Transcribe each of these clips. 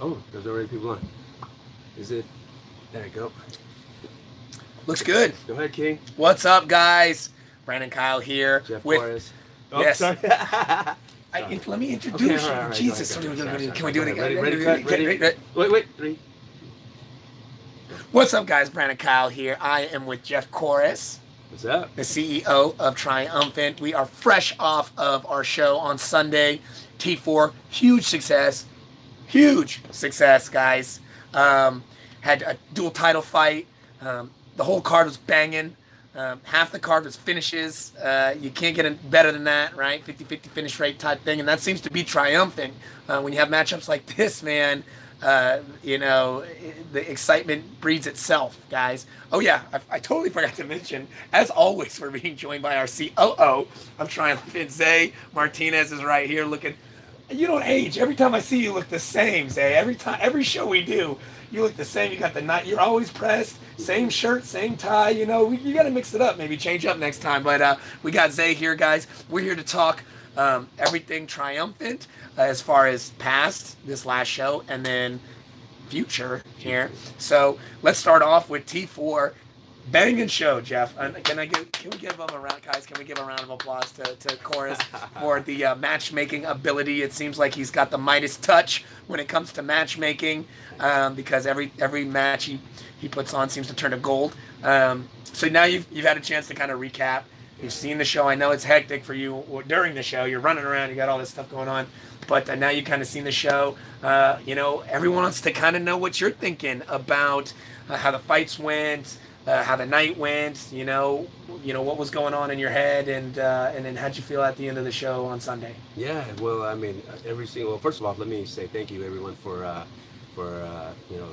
Oh, there's already people on. Is it? There you go. Looks good. Go ahead, King. What's up, guys? Brandon Kyle here. Geoff with Forrest. Oh, yes. Sorry. Let me introduce Okay, you. all right, Jesus, go ahead. can we do it again? Ready. Wait. 3. What's up, guys? Brandon Kyle here. I am with Geoff Forrest. What's up? The CEO of Triumphant. We are fresh off of our show on Sunday. T4, huge success, guys. Had a dual title fight. The whole card was banging. Half the card was finishes. You can't get better than that, right? 50-50 finish rate type thing, and that seems to be triumphant when you have matchups like this, man. The excitement breeds itself, guys. Oh yeah, I totally forgot to mention, as always, we're being joined by our COO of Triumphant. Zay Martinez is right here looking. You don't age. Every time I see you, look the same, Zay. Every show we do, you look the same. You got the knot. You're always pressed. Same shirt, same tie. You got to mix it up. Maybe change up next time. But we got Zay here, guys. We're here to talk everything Triumphant as far as past this last show and then future here. So let's start off with T4. Banging show, Geoff. Can we give him a round, guys? Can we give a round of applause to Chorus for the matchmaking ability? It seems like he's got the Midas touch when it comes to matchmaking, because every match he puts on seems to turn to gold. So now you've had a chance to kind of recap. You've seen the show. I know it's hectic for you during the show. You're running around. You got all this stuff going on, but now you've kind of seen the show. Everyone wants to kind of know what you're thinking about how the fights went. How the night went, what was going on in your head, and then how'd you feel at the end of the show on Sunday? Yeah, well, I mean, first of all, let me say thank you everyone for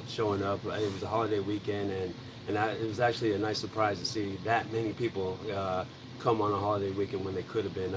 showing up. It was a holiday weekend, and it was actually a nice surprise to see that many people come on a holiday weekend when they could have been,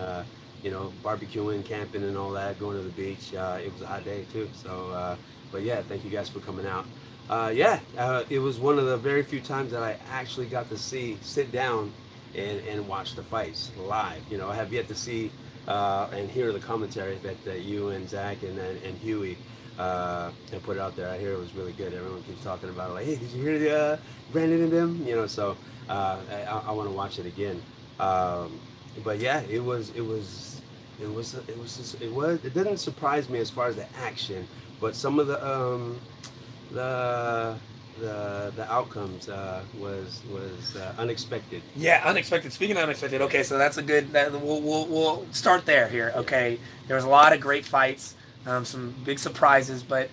barbecuing, camping, and all that, going to the beach. It was a hot day too, so but yeah, thank you guys for coming out. It was one of the very few times that I actually got to sit down and watch the fights live. I have yet to see and hear the commentary that you and Zach and Huey put out there. I hear it was really good. Everyone keeps talking about it, like, hey, did you hear the Brandon and them? So I want to watch it again. But yeah, it didn't surprise me as far as the action, but some of the outcomes was unexpected. Yeah, unexpected. Speaking of unexpected, okay, so that's a good. We'll start there here. Okay, there was a lot of great fights, some big surprises, but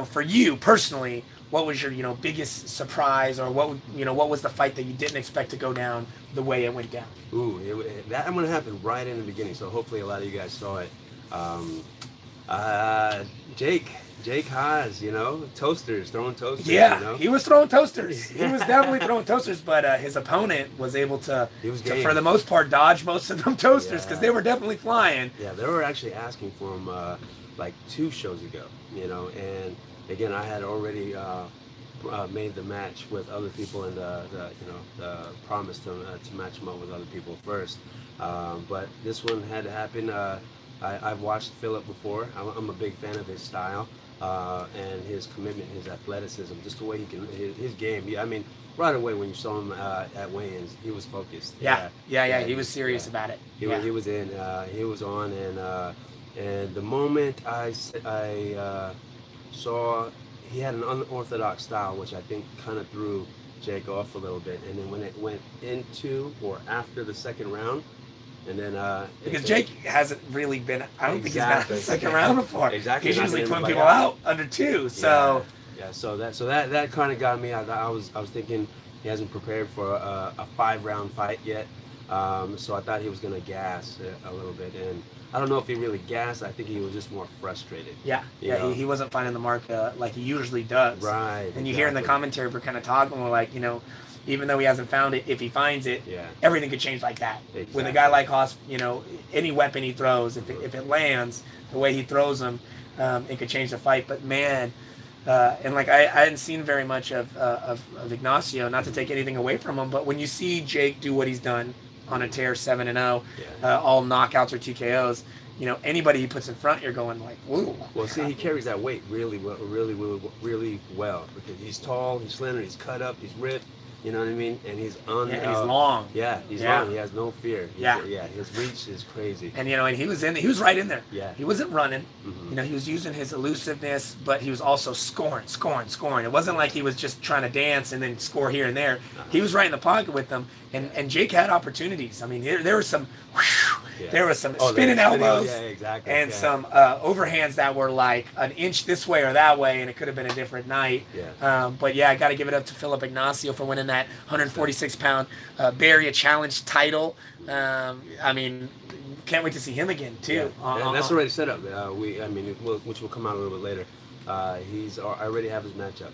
for you personally, what was your biggest surprise, or what was the fight that you didn't expect to go down the way it went down? Ooh, that I'm gonna happen right in the beginning, so hopefully a lot of you guys saw it. Jake Haas, toasters, throwing toasters. Yeah, he was throwing toasters. He was definitely throwing toasters, but his opponent was able to, for the most part, dodge most of them toasters because they were definitely flying. Yeah, they were actually asking for him like 2 shows ago, and again, I had already made the match with other people and the promise to match him up with other people first. But this one had to happen. I've watched Philip before. I'm a big fan of his style. And his commitment, his athleticism, just the way he can, his game. Yeah, I mean, right away when you saw him at weigh-ins, he was focused. Yeah, he was serious about it. He was in, he was on, and the moment I saw he had an unorthodox style, which I think kind of threw Jake off a little bit, and then when it went into or after the second round. And then because Jake hasn't really been, I don't think he's been in the second round before. Exactly. He's usually putting people out under 2. So so that kind of got me. I was thinking he hasn't prepared for a 5-round fight yet. So I thought he was gonna gas a little bit, and I don't know if he really gassed. I think he was just more frustrated. He wasn't finding the mark like he usually does. Right. And you hear in the commentary, we're kind of talking, we're like, even though he hasn't found it, if he finds it, everything could change like that. Exactly. With a guy like Haas, any weapon he throws, if it lands the way he throws them, it could change the fight. But man, and like I hadn't seen very much of Ignacio, not to take anything away from him, but when you see Jake do what he's done on a tear 7-0, all knockouts or TKOs, anybody he puts in front, you're going like, whoa. Well, see, he carries that weight really well, really well, because he's tall, he's slender, he's cut up, he's ripped. You know what I mean? And he's on. Yeah, and he's long. Yeah, he's long. He has no fear. Yeah. His reach is crazy. And and he was right in there. Yeah. He wasn't running. He was using his elusiveness, but he was also scoring. It wasn't like he was just trying to dance and then score here and there. He was right in the pocket with them. And Jake had opportunities. I mean, there was some. There was some spinning elbows and some overhands that were like an inch this way or that way, and it could have been a different night. But yeah, I got to give it up to Philip Ignacio for winning that 146-pound Bay Area Challenge title. I mean, can't wait to see him again too. And that's already set up. Which will come out a little bit later. I already have his matchup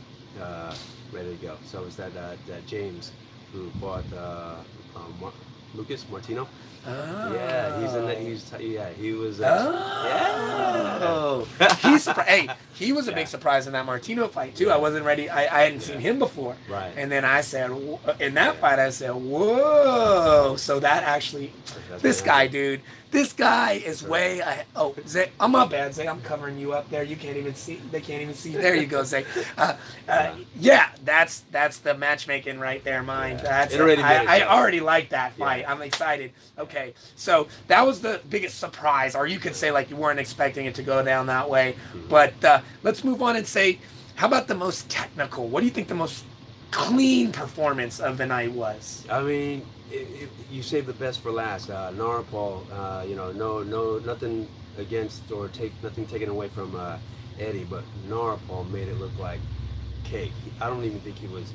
ready to go. So it's that James who fought Lucas Martino. Oh. Yeah, he's in the. He was. He was a big surprise in that Martino fight too. I wasn't ready. I hadn't seen him before. Right. And then I said, in that fight, I said, whoa. So that actually, this guy, dude. This guy is way ahead. Oh, Zay, I'm my bad, Zay. I'm covering you up there. You can't even see. They can't even see. There you go, Zay. Yeah, that's the matchmaking right there, mine. That's I already like that fight. Yeah. I'm excited. Okay, so that was the biggest surprise, or you could say like you weren't expecting it to go down that way. But let's move on and say, how about the most technical? What do you think the most clean performance of the night was? I mean, you saved the best for last. Narapol, nothing against or nothing taken away from Eddie, but Narapol made it look like cake. I don't even think he was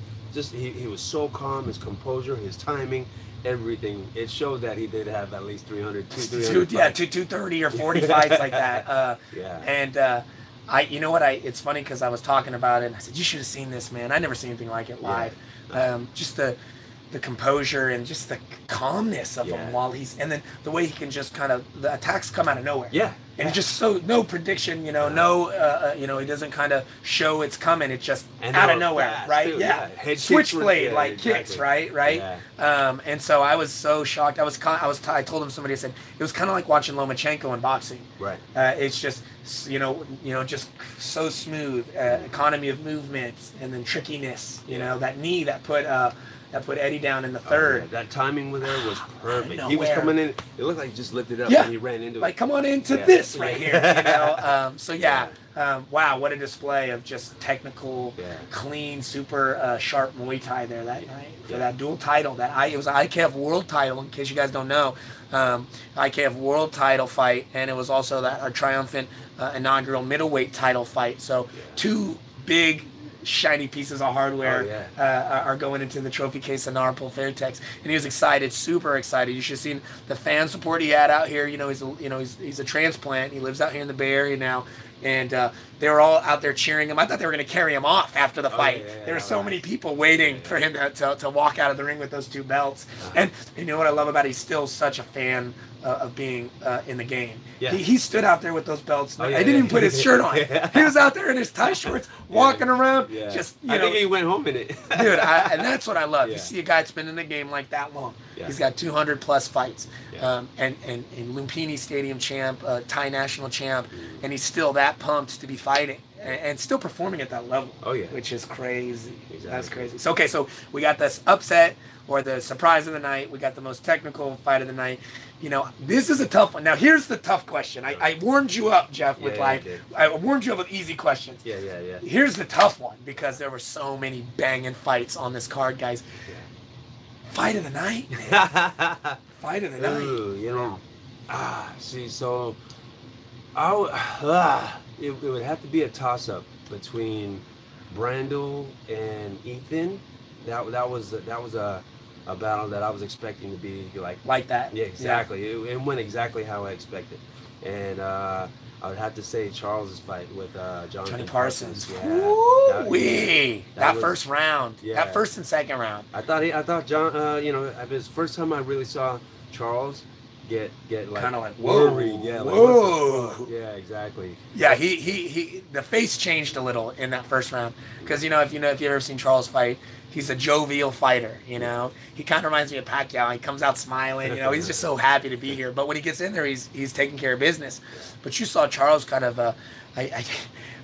he was so calm, his composure, his timing, everything. It showed that he did have at least 300 230 or 40 fights like that. And it's funny because I was talking about it and I said, you should have seen this, man. I never seen anything like it live. Just the composure and just the calmness of him while and then the way he can just the attacks come out of nowhere. And just no prediction, he doesn't kind of show it's coming. It's just out of nowhere, right? Switchblade kicks, right? And so I was so shocked. I told him, somebody said it was kind of like watching Lomachenko in boxing. Right. It's just just so smooth, economy of movement, and then trickiness. That knee that put Eddie down in the third. That timing with there was perfect. He was coming in. It looked like he just lifted up and he ran into it. Like, come on into this right here. Wow, what a display of just technical, clean, super sharp Muay Thai there that night for that dual title. It was an IKF World title, in case you guys don't know. IKF World title fight, and it was also our Triumphant inaugural middleweight title fight. So two big shiny pieces of hardware are going into the trophy case of Narapol Fairtex, and he was excited, super excited. You should have seen the fan support he had out here. He's a transplant. He lives out here in the Bay Area now, and they were all out there cheering him. I thought they were going to carry him off after the fight. There were so many people waiting for him to walk out of the ring with those two belts. And you know what I love about it? He's still such a fan of being in the game. He stood out there with those belts. He didn't even put his shirt on. He was out there in his tight shorts, walking around. Just I think he went home in it. Dude, and that's what I love. You see a guy that's been in the game like that long. He's got 200 plus fights, and Lumpini Stadium champ, Thai national champ, and he's still that pumped to be fighting and still performing at that level. Which is crazy. Exactly. That's crazy. So we got this upset or the surprise of the night. We got the most technical fight of the night. This is a tough one. Now, here's the tough question. I warmed you up, Geoff, with I warmed you up with easy questions. Here's the tough one, because there were so many banging fights on this card, guys. Fight of the night, man. Fight of the night. Ooh, so it would have to be a toss-up between Brandel and Ethan. That was a battle that I was expecting to be like that. Yeah, exactly. It went exactly how I expected. And I would have to say Charles's fight with Johnny Parsons. That first round. That first and second round. I thought John. It was the first time I really saw Charles get like kind of like whoa, worried. Yeah, like, whoa. what the fuck? Yeah, exactly. Yeah, he the face changed a little in that first round because if you've ever seen Charles fight, he's a jovial fighter. He kind of reminds me of Pacquiao. He comes out smiling. He's just so happy to be here. But when he gets in there, he's taking care of business. But you saw Charles kind of I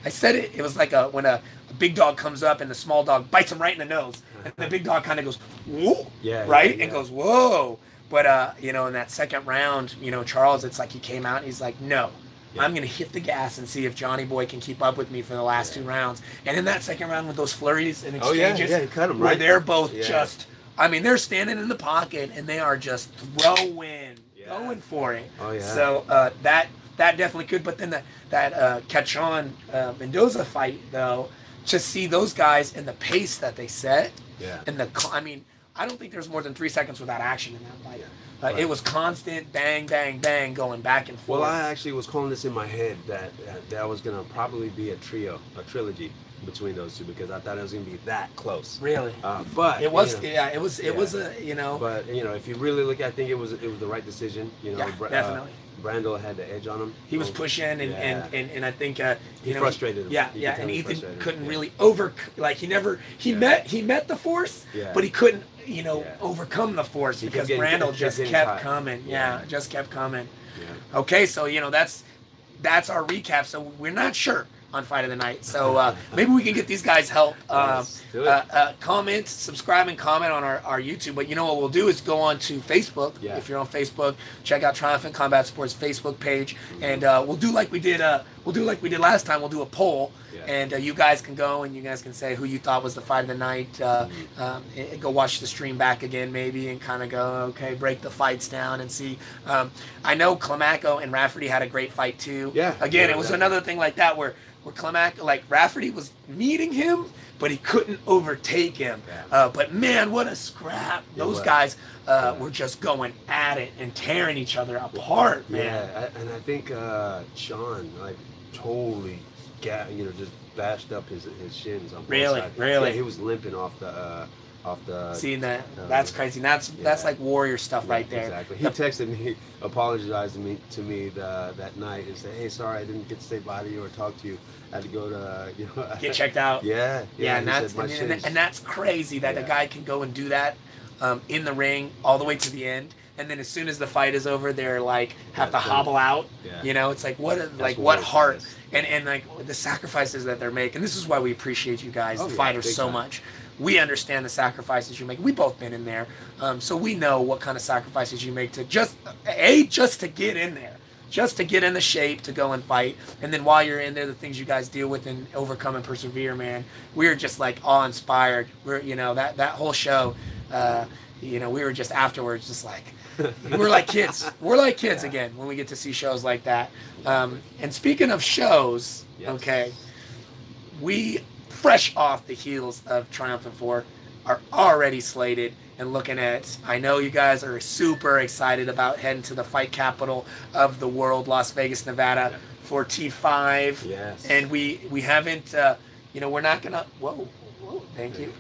said it. It was like when a big dog comes up and the small dog bites him right in the nose, and the big dog kind of goes whoa, right, and goes whoa. But in that second round, Charles, it's like he came out and he's like, no. I'm going to hit the gas and see if Johnny Boy can keep up with me for the last 2 rounds. And in that second round with those flurries and exchanges, he cut him, where right? they're both just, they're standing in the pocket and they are just going for it. Oh, yeah. So that definitely could. But then that Cachon Mendoza fight, though, to see those guys and the pace that they set, and I don't think there's more than 3 seconds without action in that fight. Yeah. It was constant bang, bang, bang, going back and forth. Well, I actually was calling this in my head that was going to probably be a trilogy between those two because I thought it was going to be that close. Really? But it was, it was a, But if you really look, I think it was the right decision. Definitely. Brando had the edge on him. He was pushing, and I think he frustrated him. Yeah, and Ethan couldn't really he met the force, but he couldn't overcome the force because Brando just kept coming. Just kept coming. Yeah. Okay, so that's our recap. So we're not sure on Fight of the Night. So maybe we can get these guys help. Comment, subscribe, and comment on our YouTube. But what we'll do is go on to Facebook. Yeah. If you're on Facebook, check out Triumphant Combat Sports Facebook page, and we'll do like we did. Last time. We'll do a poll, and you guys can go and you guys can say who you thought was the Fight of the Night. Go watch the stream back again, maybe, and kind of go, okay, break the fights down and see. I know Climaco and Rafferty had a great fight too. Yeah. Again, it was another thing like that where Climaco, Rafferty was meeting him, but he couldn't overtake him. Yeah. But man, what a scrap! Those guys were just going at it and tearing each other apart, man. Yeah, and I think Sean totally just bashed up his shins on both sides. Really. Yeah, he was limping off the. Seeing that's crazy. That's like warrior stuff right there. Exactly. He texted me, apologized to me that night and said, "Hey, sorry, I didn't get to say bye to you or talk to you. I had to go to get checked out." Yeah. And that's crazy that a guy can go and do that in the ring all the way to the end, and then as soon as the fight is over, they're have to hobble out. Yeah. It's like what heart and the sacrifices that they're making. This is why we appreciate you guys, the fighters, so much. We understand the sacrifices you make. We've both been in there, so we know what kind of sacrifices you make to just to get in there, just to get in the shape to go and fight. And then while you're in there, the things you guys deal with and overcome and persevere, man. We're just awe-inspired. We're that whole show, we were just afterwards just we're like kids. We're like kids again when we get to see shows like that. And speaking of shows, okay, we, fresh off the heels of Triumphant 4, are already slated and looking at, I know you guys are super excited about heading to the fight capital of the world, Las Vegas, Nevada, for T5. Yes. And we haven't, we're not going to, whoa, thank you.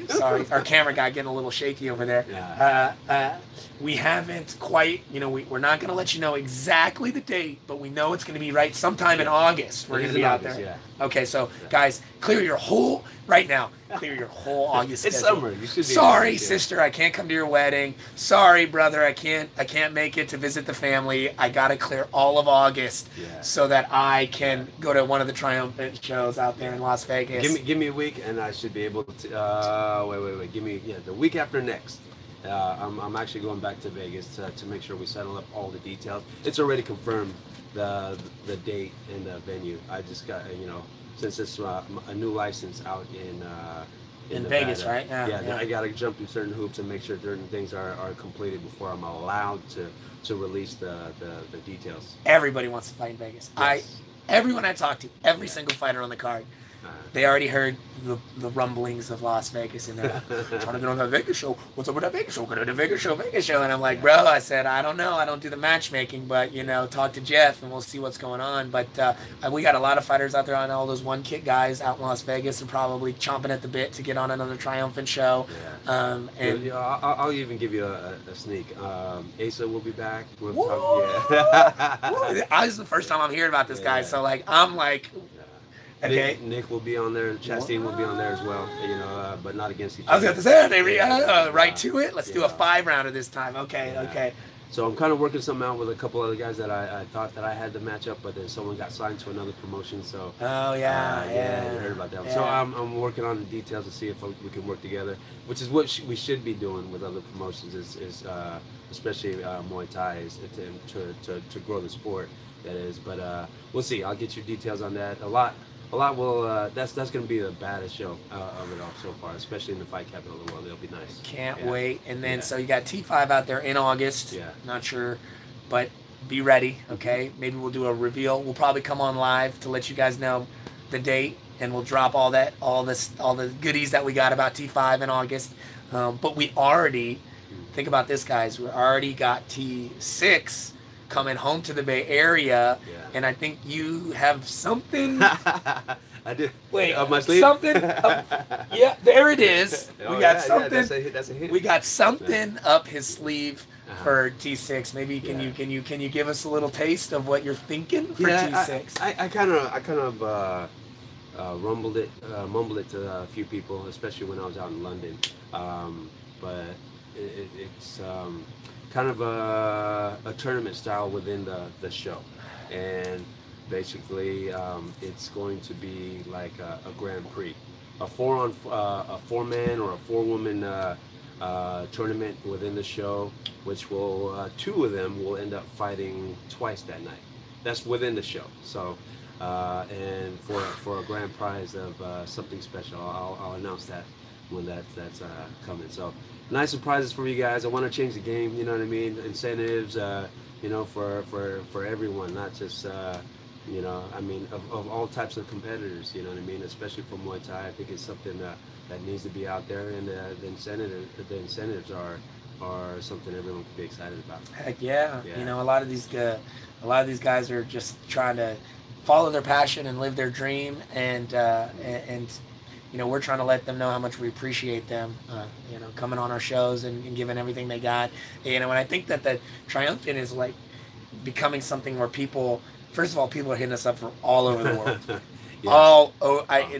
Sorry, our camera guy getting a little shaky over there. Yeah. We haven't quite, we're not going to let you know exactly the date, but we know it's going to be right sometime in August. We're going to be out there. Yeah. Okay, so guys, clear your whole August It's schedule. summer. You should be Sorry, sister, I can't come to your wedding. Sorry, brother, I can't make it to visit the family. I got to clear all of August so that I can go to one of the Triumphant shows out there in Las Vegas. Give me a week and I should be able to wait. Give me the week after next. I'm actually going back to Vegas to make sure we settle up all the details. It's already confirmed the date and the venue. I just got since it's a new license out in Vegas, right? Yeah. I got to jump through certain hoops and make sure certain things are completed before I'm allowed to release the details. Everybody wants to fight in Vegas. Yes. Everyone I talk to, every single fighter on the card, They already heard the rumblings of Las Vegas, and they're like, trying to get on that Vegas show. What's up with that Vegas show? Go to the Vegas show. And I'm like, bro, I said, I don't know. I don't do the matchmaking, but, you know, talk to Geoff and we'll see what's going on. But we got a lot of fighters out there on all those one-kick guys out in Las Vegas and probably chomping at the bit to get on another Triumphant show. Yeah. And yeah, I'll even give you a sneak. Asa will be back. Woo! This is the first time I'm hearing about this guy, so like I'm like, okay. Nick will be on there. Chastain will be on there as well. You know, but not against each other. I was going to say, right to it. Let's do a 5-rounder this time. Okay. So I'm kind of working something out with a couple other guys that I thought that I had to match up, but then someone got signed to another promotion. So yeah, you heard about that. Yeah. So I'm working on the details to see if we can work together, which is what we should be doing with other promotions. Is especially Muay Thai is to grow the sport. That is, but we'll see. I'll get you details on that. A lot will. That's going to be the baddest show of it all so far, especially in the fight capital of the world. It'll be nice. Can't wait. And then so you got T5 out there in August. Yeah. Not sure, but be ready. Okay. Maybe we'll do a reveal. We'll probably come on live to let you guys know the date, and we'll drop all the goodies that we got about T5 in August. But we already think about this, guys. We already got T6 coming home to the Bay Area, and I think you have something. I did. Wait, up my sleeve. Something. Yeah, there it is. We got something. Yeah, that's a hint. We got something up his sleeve for T6. Maybe can you give us a little taste of what you're thinking for T6? I kind of mumbled it to a few people, especially when I was out in London. But it's kind of a tournament style within the show, and basically it's going to be like a Grand Prix, a 4-man or a 4-woman tournament within the show, which will 2 of them will end up fighting twice that night. That's within the show. So and for a grand prize of something special, I'll announce that when that's coming. So nice surprises for you guys. I want to change the game, you know what I mean? Incentives, you know, for everyone, not just you know, I mean, of all types of competitors, you know what I mean? Especially for Muay Thai, I think it's something that needs to be out there, and the incentives are something everyone can be excited about. Heck yeah. You know, a lot of these guys are just trying to follow their passion and live their dream, and you know, we're trying to let them know how much we appreciate them, you know, coming on our shows and giving everything they got. You know, and I think that the Triumphant is like becoming something where people, first of all, people are hitting us up from all over the world.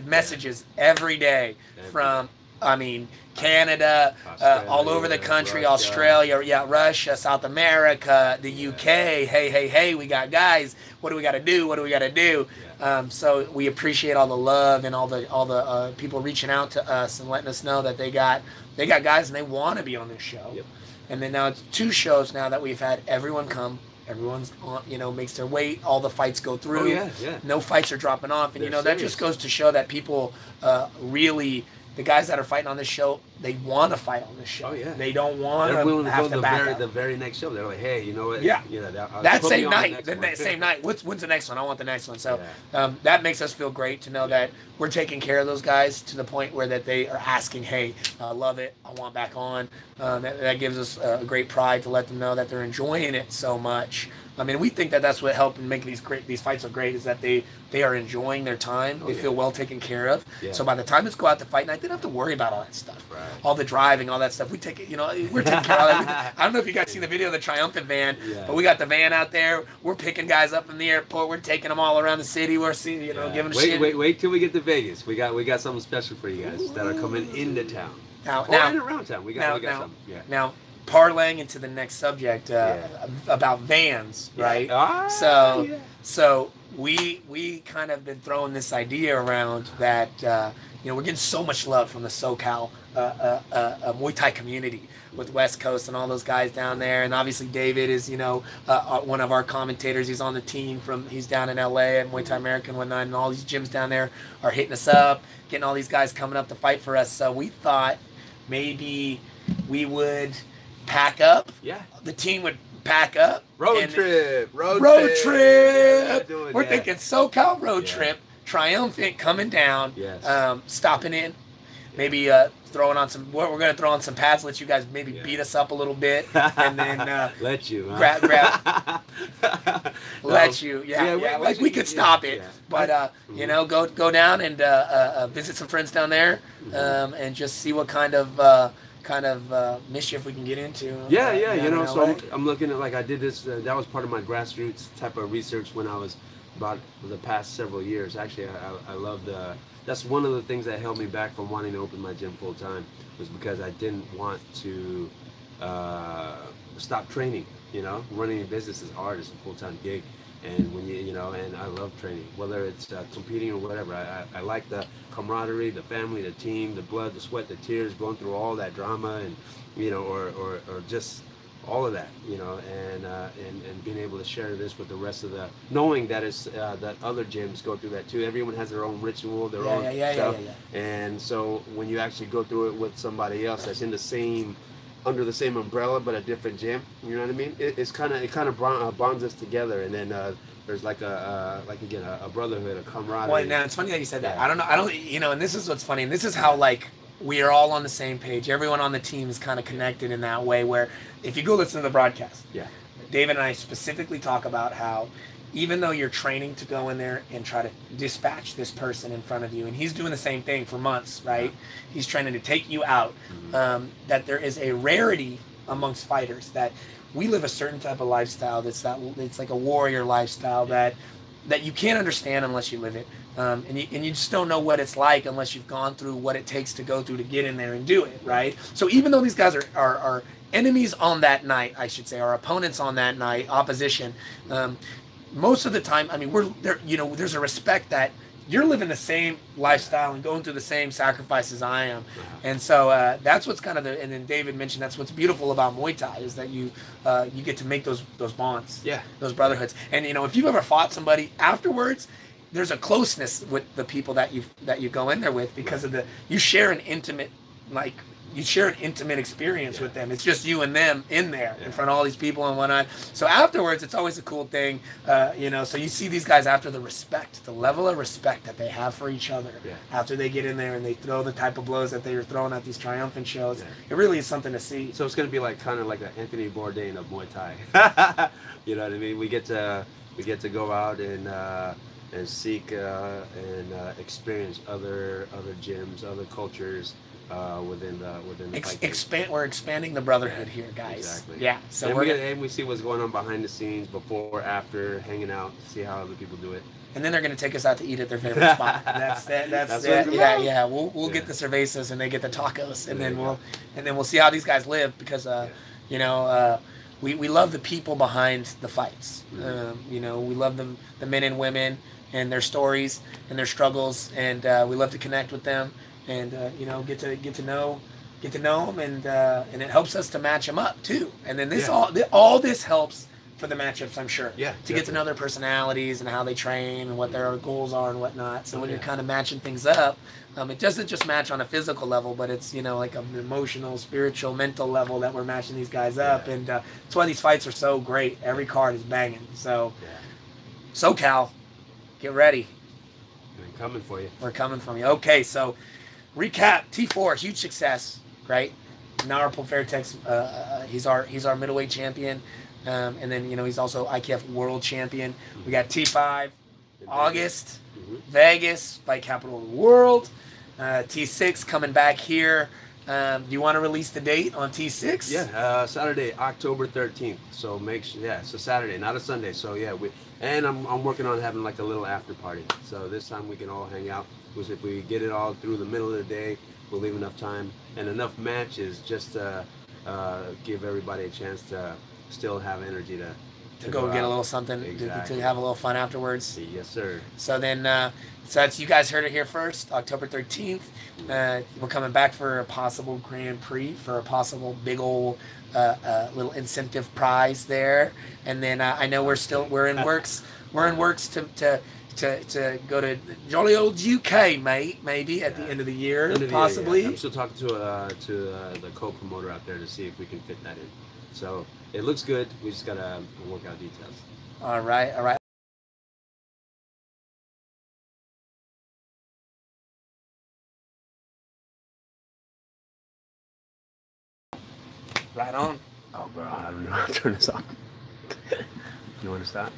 Messages every day from, I mean, Canada, all over the country, Russia. Australia, Russia, South America, the UK. Hey, we got guys. What do we got to do? So we appreciate all the love and all the people reaching out to us and letting us know that they got guys and they want to be on this show. Yep. And then now it's 2 shows now that we've had everyone come. Everyone's on, you know, makes their weight. All the fights go through. Oh, yeah. No fights are dropping off, and They're you know serious. that just goes to show that people really, the guys that are fighting on this show, they want to fight on this show. Oh yeah. They don't want They're willing to to have go to back up. the very next show. They're like, hey, you know what? That same night. Same night. When's the next one? I want the next one. So that makes us feel great to know that we're taking care of those guys to the point where that they are asking, hey, I love it. I want back on. That gives us a great pride to let them know that they're enjoying it so much. I mean, we think that that's what helped make these fights so great, is that they are enjoying their time. They feel well taken care of. Yeah. So by the time it's go out to fight night, they don't have to worry about all that stuff. Right. All the driving, all that stuff. We take it, you know, we're taking care of that. I don't know if you guys seen the video of the Triumphant van, but we got the van out there. We're picking guys up in the airport. We're taking them all around the city. We're seeing, you know, giving them shit. Wait till we get to Vegas. We got something special for you guys that are coming into town. Now, and around town. We got something. Yeah. Now, parlaying into the next subject about vans, right? So we kind of been throwing this idea around that you know, we're getting so much love from the SoCal Muay Thai community with West Coast and all those guys down there, and obviously David is, you know, one of our commentators. He's on the team he's down in LA at Muay Thai America and whatnot, and all these gyms down there are hitting us up, getting all these guys coming up to fight for us. So we thought maybe we would pack up. Yeah. The team would pack up. Road trip. We're thinking SoCal road trip Triumphant coming down, Yes. stopping in, maybe throwing on some. We're gonna throw on some pads, let you guys maybe beat us up a little bit, and then let you grab let you, like we could stop it, yeah. but you know, go down and visit some friends down there, and just see what kind of mischief we can get into. Yeah, you know, so LA. I'm looking at, like, I did this, that was part of my grassroots type of research when I was about the past several years. Actually, I loved, that's one of the things that held me back from wanting to open my gym full time, was because I didn't want to stop training. You know, running a business is hard, it's a full-time gig. And when you know, and I love training, whether it's competing or whatever. I like the camaraderie, the family, the team, the blood, the sweat, the tears, going through all that drama, and you know, or just all of that, you know, and being able to share this with the rest of the, knowing that it's that other gyms go through that too. Everyone has their own ritual, their own stuff, and so when you actually go through it with somebody else that's in the same, under the same umbrella but a different gym, you know what I mean? It kind of bonds us together, and then there's like a brotherhood, a camaraderie. Well, now it's funny that you said that. I don't, you know, and this is what's funny, and this is how, like, we are all on the same page. Everyone on the team is kind of connected in that way, where if you go listen to the broadcast, David and I specifically talk about how even though you're training to go in there and try to dispatch this person in front of you, and he's doing the same thing for months, right? He's trying to take you out, that there is a rarity amongst fighters, that we live a certain type of lifestyle it's like a warrior lifestyle that you can't understand unless you live it. And you just don't know what it's like unless you've gone through what it takes to go through to get in there and do it, right? So even though these guys are enemies on that night, I should say, our opponents on that night, opposition, most of the time, I mean, we're there, you know, there's a respect that you're living the same lifestyle and going through the same sacrifices I am. And so that's what's kind of and then David mentioned, that's what's beautiful about Muay Thai, is that you get to make those bonds, those brotherhoods. And, you know, if you've ever fought somebody afterwards, there's a closeness with the people that you go in there with, because of you share an intimate, like, you share an intimate experience with them. It's just you and them in there in front of all these people and whatnot. So afterwards, it's always a cool thing, you know. So you see these guys after, the respect, the level of respect that they have for each other after they get in there and they throw the type of blows that they were throwing at these triumphant shows. It really is something to see. So it's going to be like kind of like an Anthony Bourdain of Muay Thai. You know what I mean? We get to go out and seek and experience other gyms, other cultures. Within the we're expanding the brotherhood here, guys. Exactly. Yeah. So and we see what's going on behind the scenes, before, after, hanging out, see how other people do it. And then they're going to take us out to eat at their favorite spot. That's it. Yeah. We'll get the cervezas and they get the tacos, and then we'll see how these guys live, because you know, we love the people behind the fights. You know, we love the men and women and their stories and their struggles, and we love to connect with them. And you know, get to know them, and it helps us to match them up too. And then all this helps for the matchups, I'm sure. To get to know their personalities and how they train and what their goals are and whatnot. So when you're kind of matching things up, it doesn't just match on a physical level, but it's, you know, like an emotional, spiritual, mental level that we're matching these guys up. And that's why these fights are so great. Every card is banging. So SoCal, get ready. We're coming for you. We're coming from you. Okay, so recap: T4, huge success, right? Narapol Fairtex, he's our middleweight champion, and then, you know, he's also IKF world champion. We got T5, August, Vegas, fight capital of the world. T6 coming back here. Do you want to release the date on T6? Yeah, Saturday, October 13th. So make sure, it's a Saturday, not a Sunday. So I'm working on having like a little after party. So this time we can all hang out. Because if we get it all through the middle of the day, we'll leave enough time and enough matches just to give everybody a chance to still have energy to go get a little something, exactly. to have a little fun afterwards. Yes, sir. So then, so that's, you guys heard it here first, October 13th. We're coming back for a possible Grand Prix, for a possible big old little incentive prize there. And then I know we're in works to go to jolly old UK, mate, maybe at the end of the year, possibly. I'm still talking to the co-promoter out there to see if we can fit that in. So it looks good. We just gotta work out details. All right. Right on. Oh, bro, I don't know how to turn this off. You want to stop?